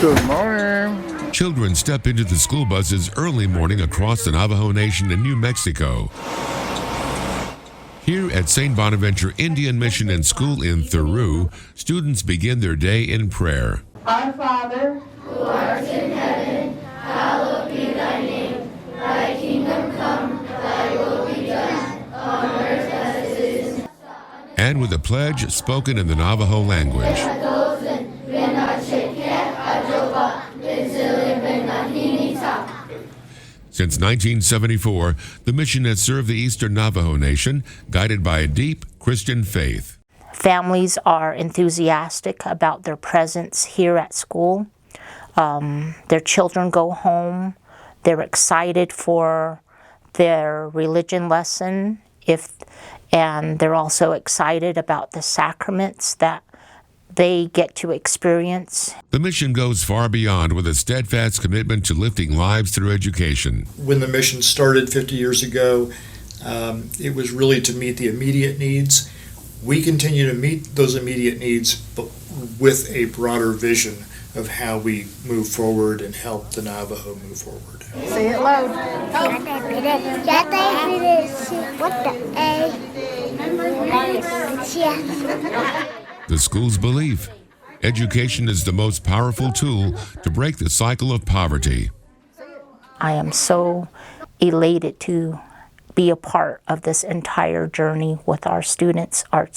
Good morning. Children step into the school buses early morning across the Navajo Nation in New Mexico. Here at St. Bonaventure Indian Mission and School in Thoreau, students begin their day in prayer. Our Father, who art in heaven, hallowed be thy name. Thy kingdom come, thy will be done, on earth as it is. And with a pledge spoken in the Navajo language. Since 1974, the mission has served the Eastern Navajo Nation, guided by a deep Christian faith. Families are enthusiastic about their presence here at school. Their children go home. They're excited for their religion lesson, and they're also excited about the sacraments that they get to experience. The mission goes far beyond with a steadfast commitment to lifting lives through education. When the mission started 50 years ago, it was really to meet the immediate needs. We continue to meet those immediate needs, but with a broader vision of how we move forward and help the Navajo move forward. Say it loud. The school's belief: education is the most powerful tool to break the cycle of poverty. I am so elated to be a part of this entire journey with our students, our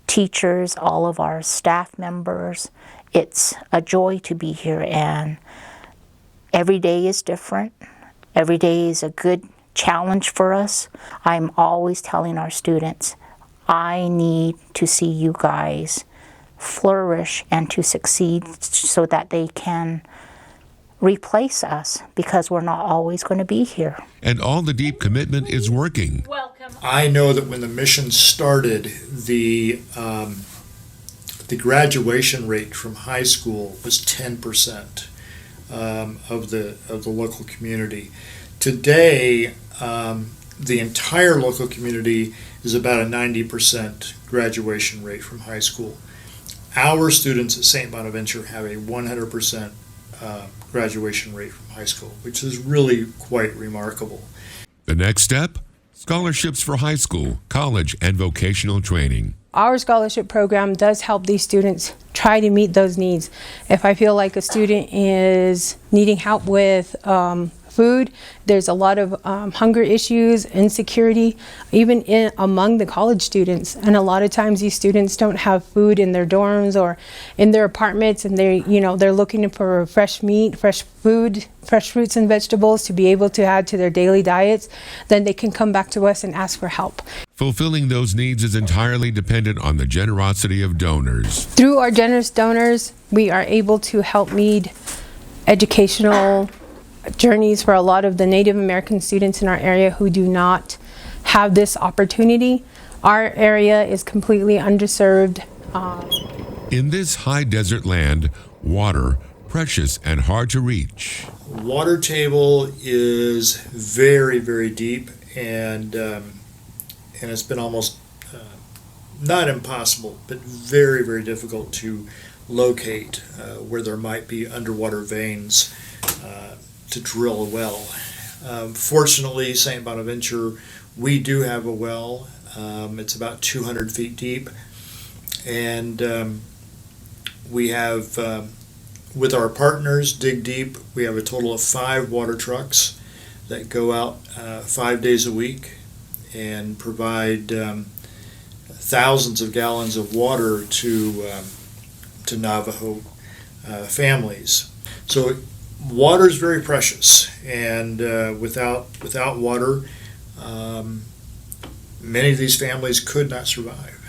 teachers, all of our staff members. It's a joy to be here, and every day is different. Every day is a good challenge for us. I'm always telling our students, I need to see you guys flourish and to succeed so that they can replace us, because we're not always going to be here. And all the deep commitment is working. I know that when the mission started, the graduation rate from high school was 10% of the local community. Today, the entire local community is about a 90% graduation rate from high school. Our students at St. Bonaventure have a 100% graduation rate from high school, which is really quite remarkable. The next step? Scholarships for high school, college, and vocational training. Our scholarship program does help these students try to meet those needs. If I feel like a student is needing help with food, there's a lot of hunger issues, insecurity, even among the college students. And a lot of times these students don't have food in their dorms or in their apartments, and they're looking for fresh meat, fresh food, fresh fruits and vegetables to be able to add to their daily diets. Then they can come back to us and ask for help. Fulfilling those needs is entirely dependent on the generosity of donors. Through our generous donors, we are able to help meet educational journeys for a lot of the Native American students in our area who do not have this opportunity. Our area is completely underserved. In this high desert land, water, precious and hard to reach. Water table is very, very deep, and it's been almost not impossible, but very, very difficult to locate where there might be underwater veins to drill a well. Fortunately, St. Bonaventure, we do have a well. It's about 200 feet deep, and we have, with our partners, Dig Deep, we have a total of 5 water trucks that go out 5 days a week and provide thousands of gallons of water to Navajo families. So water is very precious, and without water, many of these families could not survive.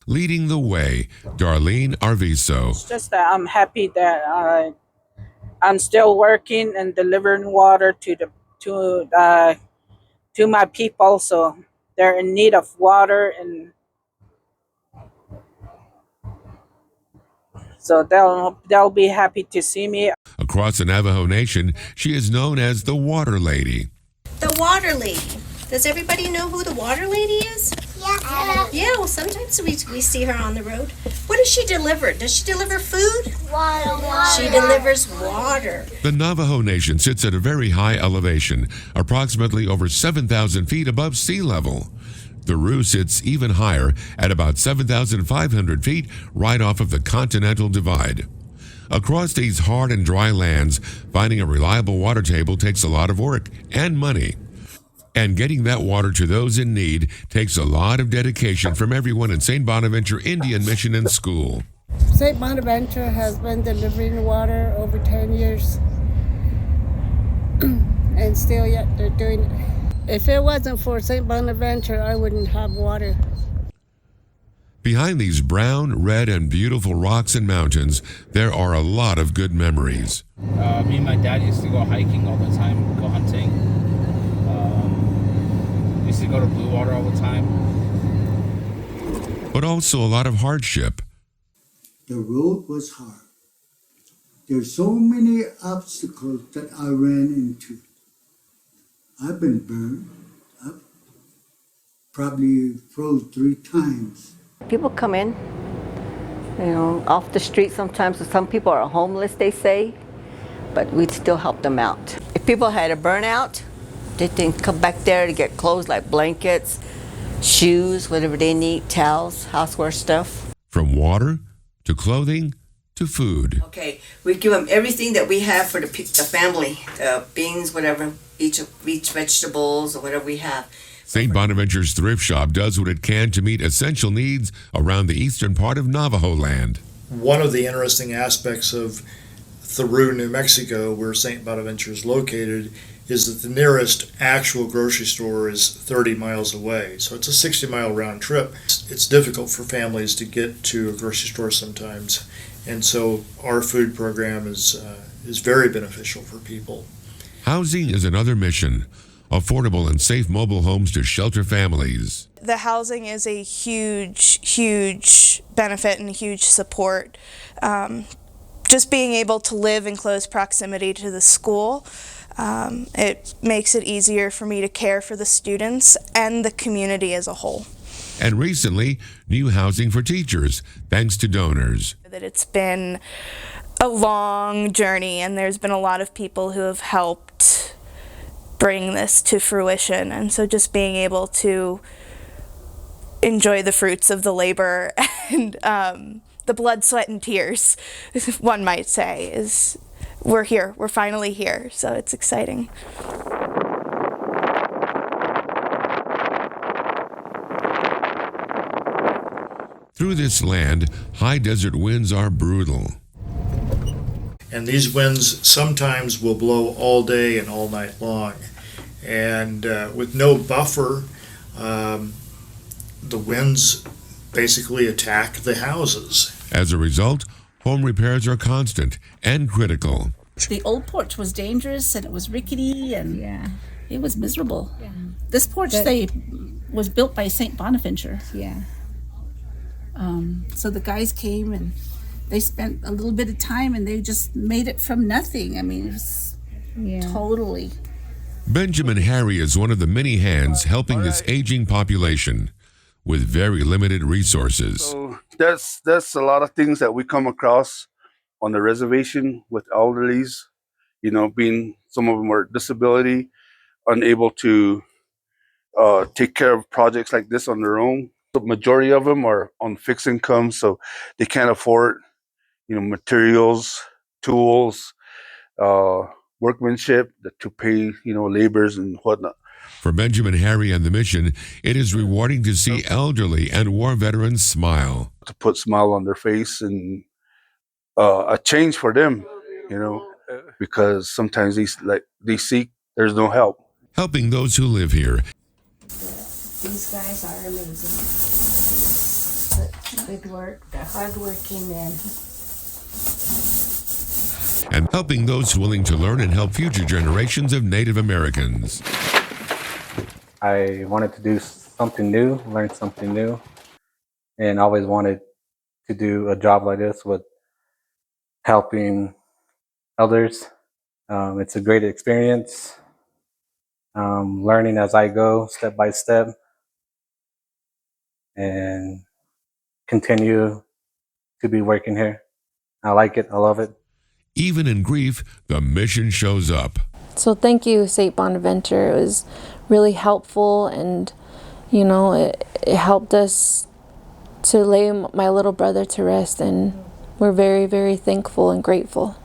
Leading the way, Darlene Arviso. It's just that I'm happy that I'm still working and delivering water to my people, so they're in need of water, and so they'll be happy to see me. Across the Navajo Nation, she is known as the Water Lady. The Water Lady. Does everybody know who the Water Lady is? Yeah, well, sometimes we see her on the road. What does she deliver? Does she deliver food? Water. She delivers water. The Navajo Nation sits at a very high elevation, approximately over 7,000 feet above sea level. The Roo sits even higher at about 7,500 feet right off of the Continental Divide. Across these hard and dry lands, finding a reliable water table takes a lot of work and money. And getting that water to those in need takes a lot of dedication from everyone in St. Bonaventure Indian Mission and School. St. Bonaventure has been delivering water over 10 years. And still yet they're doing it. If it wasn't for St. Bonaventure, I wouldn't have water. Behind these brown, red, and beautiful rocks and mountains, there are a lot of good memories. Me and my dad used to go hiking all the time, go hunting. Used to go to Blue Water all the time. But also a lot of hardship. The road was hard. There's so many obstacles that I ran into. I've been burned. I've probably froze 3 times. People come in, off the street sometimes. Some people are homeless, they say, but we'd still help them out. If people had a burnout, they can come back there to get clothes like blankets, shoes, whatever they need, towels, houseware stuff. From water to clothing to food. Okay, we give them everything that we have for the family, beans, whatever, each vegetables or whatever we have. St. Bonaventure's thrift shop does what it can to meet essential needs around the eastern part of Navajo land. One of the interesting aspects of Thoreau, New Mexico, where St. Bonaventure is located, is that the nearest actual grocery store is 30 miles away. So it's a 60-mile round trip. It's difficult for families to get to a grocery store sometimes. And so our food program is very beneficial for people. Housing is another mission. Affordable and safe mobile homes to shelter families. The housing is a huge benefit and a huge support. Just being able to live in close proximity to the school, it makes it easier for me to care for the students and the community as a whole. And recently, new housing for teachers, thanks to donors. That it's been a long journey, and there's been a lot of people who have helped bring this to fruition, and so just being able to enjoy the fruits of the labor and the blood, sweat, and tears, one might say, is we're finally here, so it's exciting. Through this land, high desert winds are brutal. And these winds sometimes will blow all day and all night long. And with no buffer, the winds basically attack the houses. As a result, home repairs are constant and critical. The old porch was dangerous and it was rickety and it was miserable. Yeah. This porch was built by St. Bonaventure. Yeah. So the guys came and they spent a little bit of time and they just made it from nothing. I mean, it was totally. Benjamin Harry is one of the many hands helping this aging population with very limited resources. So that's a lot of things that we come across on the reservation with elderlies, being some of them are disability, unable to take care of projects like this on their own. The majority of them are on fixed income, so they can't afford, materials, tools, workmanship to pay, laborers and whatnot. For Benjamin Harry and the mission, it is rewarding to see elderly and war veterans smile. To put a smile on their face and a change for them, because sometimes they seek, there's no help. Helping those who live here. These guys are amazing. Good work, they're hardworking men. And helping those willing to learn and help future generations of Native Americans. I wanted to do something new, learn something new, and always wanted to do a job like this with helping others. It's a great experience, learning as I go, step by step. and continue to be working here. I like it. I love it. Even in grief, the mission shows up. So thank you, St. Bonaventure. It was really helpful, and it helped us to lay my little brother to rest, and we're very, very thankful and grateful.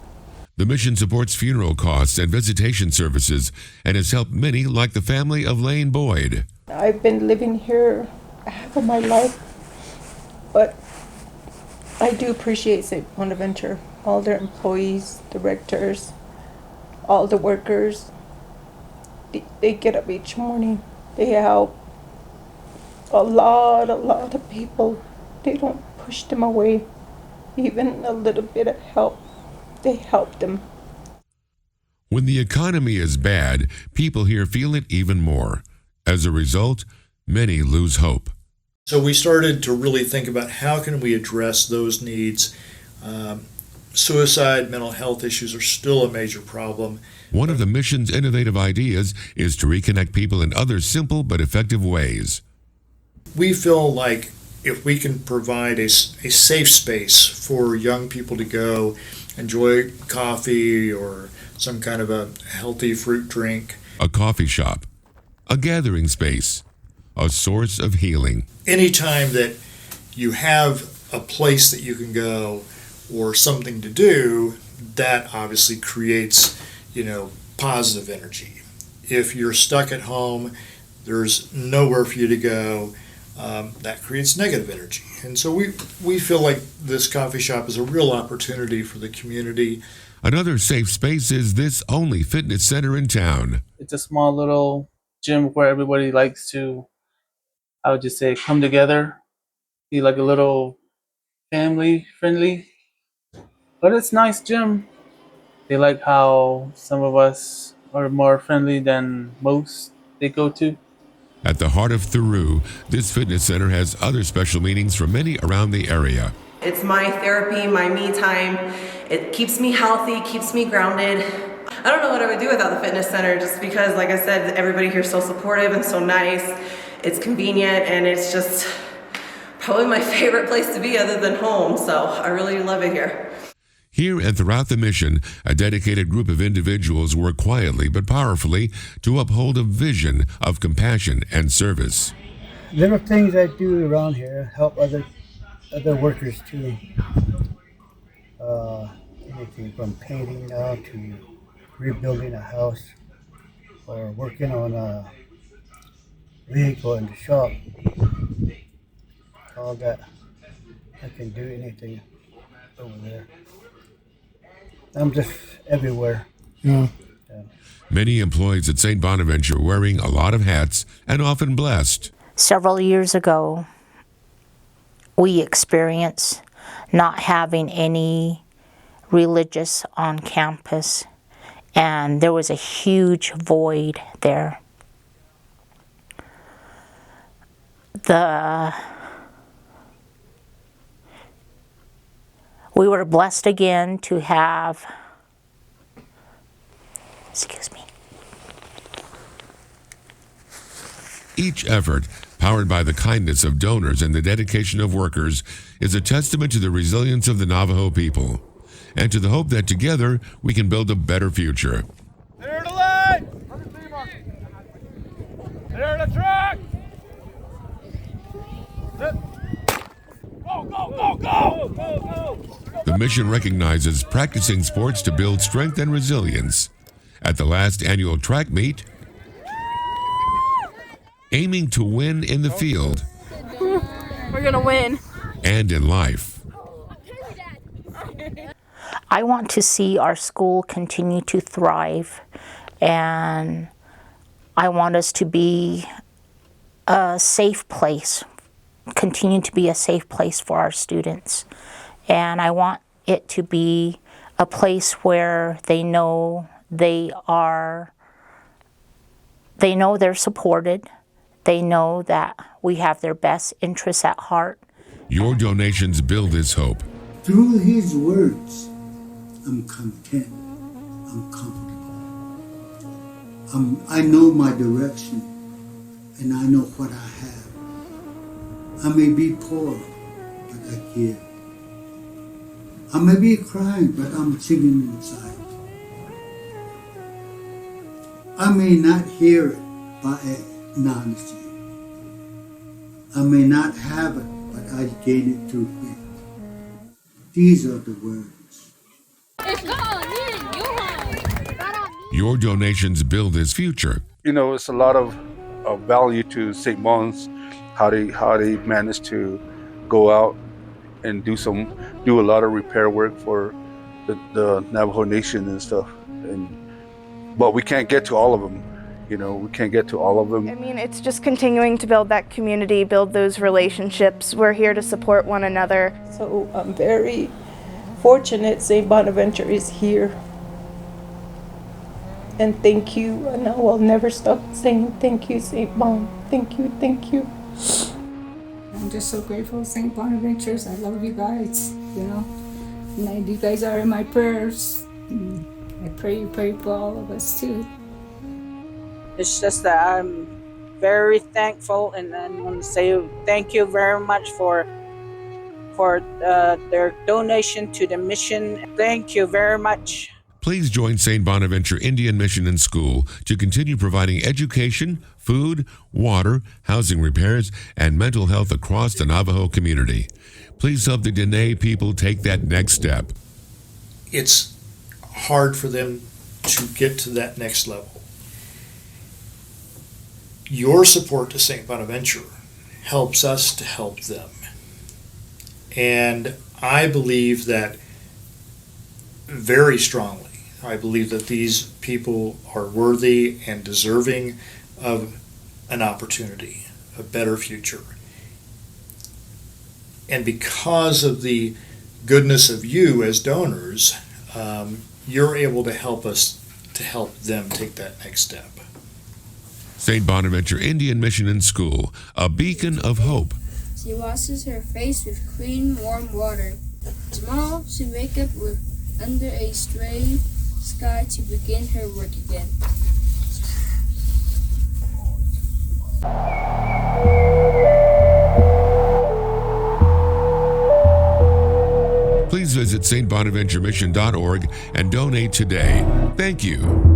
The mission supports funeral costs and visitation services and has helped many, like the family of Lane Boyd. I've been living here half of my life, but I do appreciate St. Bonaventure, all their employees, directors, all the workers. They get up each morning. They help a lot of people. They don't push them away. Even a little bit of help, they help them. When the economy is bad, people here feel it even more. As a result, many lose hope. So we started to really think about how can we address those needs. Suicide, mental health issues are still a major problem. One of the mission's innovative ideas is to reconnect people in other simple but effective ways. We feel like if we can provide a safe space for young people to go enjoy coffee or some kind of a healthy fruit drink. A coffee shop, a gathering space, a source of healing. Anytime that you have a place that you can go or something to do, that obviously creates, positive energy. If you're stuck at home, there's nowhere for you to go, that creates negative energy. And so we feel like this coffee shop is a real opportunity for the community. Another safe space is this only fitness center in town. It's a small little gym where everybody likes to, I would just say, come together, be like a little family friendly. But it's nice gym. They like how some of us are more friendly than most they go to. At the heart of Thoreau, this fitness center has other special meanings for many around the area. It's my therapy, my me time. It keeps me healthy, keeps me grounded. I don't know what I would do without the fitness center, just because, like I said, everybody here is so supportive and so nice. It's convenient, and it's just probably my favorite place to be other than home. So I really love it here. Here and throughout the mission, a dedicated group of individuals work quietly but powerfully to uphold a vision of compassion and service. Little things I do around here help other workers too. Anything from painting now to rebuilding a house or working on a vehicle in the shop. All that. I can do anything over there. I'm just everywhere. Yeah. Many employees at St. Bonaventure wearing a lot of hats and often blessed. Several years ago, we experienced not having any religious on campus, and there was a huge void there. We were blessed again to have, Each effort, powered by the kindness of donors and the dedication of workers, is a testament to the resilience of the Navajo people and to the hope that together we can build a better future. Clear the line! Clear the track! Go, go, go, go! Go, go! The mission recognizes practicing sports to build strength and resilience. At the last annual track meet, aiming to win in the field. We're gonna win. And in life. I want to see our school continue to thrive, and I want us to be a safe place, continue to be a safe place for our students. And I want it to be a place where they know they're supported. They know that we have their best interests at heart. Your donations build this hope. Through his words, I'm content. I'm comfortable. I know my direction, and I know what I have. I may be poor, but I care. I may be crying, but I'm singing inside. I may not hear it, but I acknowledge it. I may not have it, but I gain it through faith. These are the words. Your donations build his future. You know, it's a lot of value to St. Bon's, how they manage to go out and do a lot of repair work for the Navajo Nation and stuff. But we can't get to all of them. You know, we can't get to all of them. I mean, it's just continuing to build that community, build those relationships. We're here to support one another. So I'm very fortunate St. Bonaventure is here. And thank you, and I will never stop saying thank you, St. Bon. Thank you, thank you. I'm just so grateful, St. Bonaventures. I love you guys, you know. And you guys are in my prayers. I pray you pray for all of us too. It's just that I'm very thankful, and I want to say thank you very much for their donation to the mission. Thank you very much. Please join St. Bonaventure Indian Mission and School to continue providing education, food, water, housing repairs, and mental health across the Navajo community. Please help the Diné people take that next step. It's hard for them to get to that next level. Your support to St. Bonaventure helps us to help them. And I believe that very strongly. I believe that these people are worthy and deserving of an opportunity, a better future. And because of the goodness of you as donors, you're able to help us to help them take that next step. St. Bonaventure Indian Mission and School, a beacon of hope. She washes her face with clean, warm water. Tomorrow she wakes up under a stray sky to begin her work again. Please visit stbonaventuremission.org and donate today. Thank you.